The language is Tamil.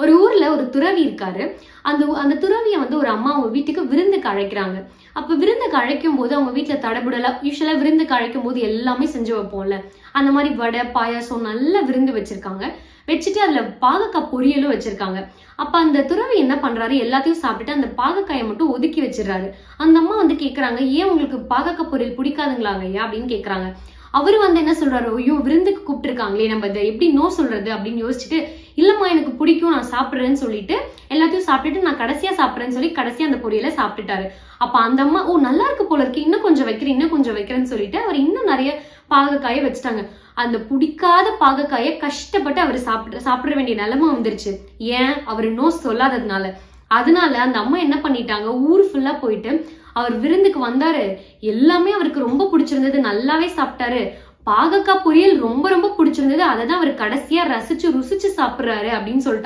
ஒரு ஊர்ல ஒரு துறவி இருக்காரு. அந்த துறவிய ஒரு அம்மா அவங்க வீட்டுக்கு விருந்துக்கு அழைக்கிறாங்க. அப்ப விருந்துக்கு அழைக்கும் போது அவங்க வீட்டுல தடபுடலா யூஸ்வலா விருந்துக்கு அழைக்கும் போது எல்லாமே செஞ்சு வைப்போம்ல. அந்த மாதிரி வடை, பாயாசம் நல்ல விருந்து வச்சிருக்காங்க. வச்சுட்டு அதுல பாகக்காய் பொரியலும் வச்சிருக்காங்க. அப்ப அந்த துறவி என்ன பண்றாரு, எல்லாத்தையும் சாப்பிட்டுட்டு அந்த பாகக்காயை மட்டும் ஒதுக்கி வச்சிடறாரு. அந்த அம்மா கேக்குறாங்க, ஏன் உங்களுக்கு பாகக்காய் பொரியல் பிடிக்காதுங்களாங்க ஐயா அப்படின்னு கேக்குறாங்க. அவரு என்ன சொல்றாரு, ஐயோ விருந்துக்கு கூப்பிட்டு இருக்காங்களே, நம்ம இதை எப்படி நோ சொல்றது அப்படின்னு யோசிச்சுட்டு, இல்லம்மா எனக்கு பிடிக்கும் நான் சாப்பிடுறேன்னு சொல்லிட்டு எல்லாத்தையும் சாப்பிட்டுட்டு நான் கடைசியா சாப்பிடுறேன்னு சொல்லி கடைசியா அந்த பொரியலை சாப்பிட்டுட்டாரு. அப்ப அந்த அம்மா, ஓ நல்லா இருக்கு போல இருக்கு, இன்னும் கொஞ்சம் வைக்கிறேன் இன்னும் கொஞ்சம் வைக்கிறேன்னு சொல்லிட்டு அவர் இன்னும் நிறைய பாகக்காயை வச்சுட்டாங்க. அந்த பிடிக்காத பாகக்காயை கஷ்டப்பட்டு அவர் சாப்பிட வேண்டிய நிலைமை வந்துருச்சு. ஏன், அவர் நோ சொல்லாததுனால. அதனால அந்த அம்மா என்ன பண்ணிட்டாங்க, ஊர் ஃபுல்லா போயிட்டு அவர் விருந்துக்கு வந்தாரு. எல்லாமே அவருக்கு ரொம்ப பிடிச்சிருந்தது, நல்லாவே சாப்பிட்டாரு. பாகக்காய் பொரியல் ரொம்ப ரொம்ப பிடிச்சிருந்தது, அதை தான் அவர் கடைசியா ரசிச்சு ருசிச்சு சாப்பிடுறாரு அப்படின்னு சொல்லிட்டு